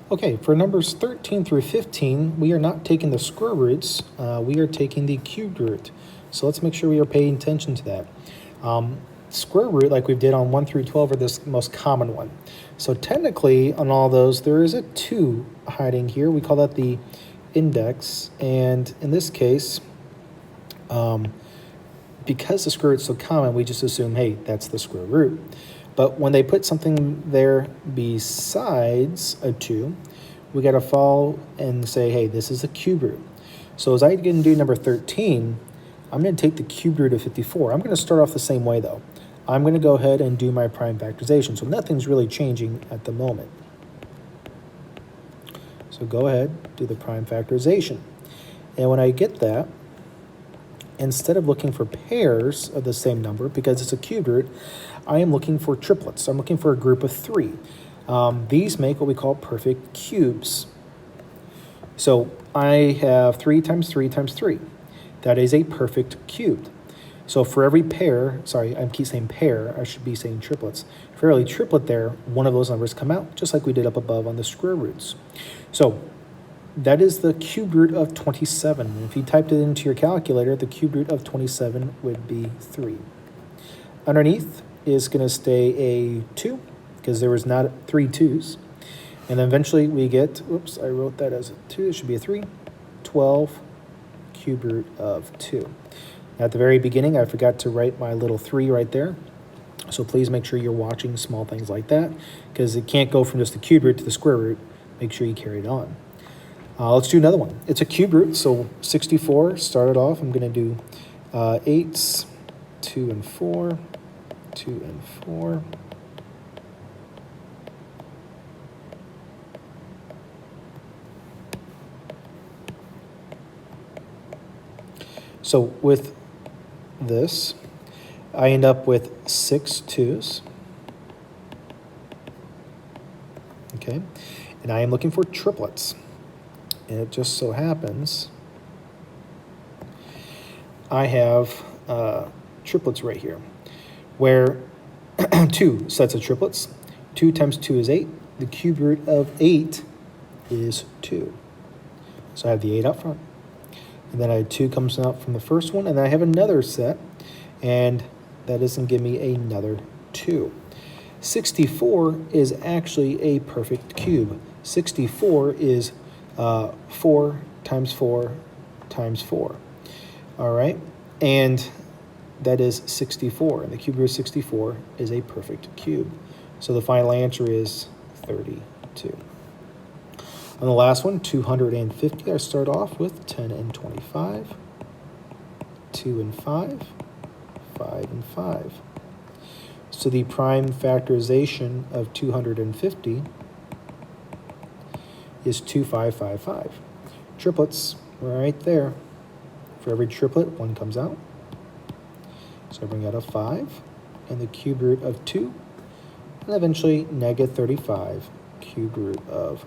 Okay, for numbers 13 through 15, we are not taking the square roots, we are taking the cubed root. So let's make sure we are paying attention to that. Square root, like we did on 1 through 12, are the most common one. So technically, on all those, there is a 2 hiding here. We call that the index, and in this case, because the square root is so common, we just assume, hey, that's the square root. But when they put something there besides a 2, we got to follow and say, hey, this is a cube root. So as I get to do number 13, I'm going to take the cube root of 54. I'm going to start off the same way, though. I'm going to go ahead and do my prime factorization. So nothing's really changing at the moment. So go ahead, do the prime factorization. And when I get that, instead of looking for pairs of the same number, because it's a cube root, I am looking for triplets. I'm looking for a group of 3. These make what we call perfect cubes. So I have 3 times 3 times 3. That is a perfect cube. So for every pair, sorry, I keep saying pair, I should be saying triplets. For every triplet there, one of those numbers come out, just like we did up above on the square roots. So that is the cube root of 27. If you typed it into your calculator, the cube root of 27 would be 3. Underneath is going to stay a 2, because there was not 3 2s. And then eventually we get, whoops, I wrote that as a 2, it should be a 3, 12 cube root of 2. At the very beginning, I forgot to write my little 3 right there. So please make sure you're watching small things like that, because it can't go from just the cube root to the square root. Make sure you carry it on. Let's do another one. It's a cube root, so 64, started off, I'm going to do 8s, 2 and 4, 2 and 4. So with this, I end up with 6 2s. Okay, and I am looking for triplets. And it just so happens I have triplets right here, where 2 sets of triplets. 2 times 2 is 8. The cube root of 8 is 2. So I have the 8 up front. And then I have 2 comes out from the first one, and then I have another set, and that doesn't give me another 2. 64 is actually a perfect cube. 64 is 4 times 4 times 4. All right, and that is 64, and the cube root of 64 is a perfect cube. So the final answer is 32. On the last one, 250, I start off with 10 and 25, 2 and 5, 5 and 5. So the prime factorization of 250 is 2555. Triplets, right there. For every triplet, 1 comes out. So I bring out a 5, and the cube root of 2, and eventually negative 35, cube root of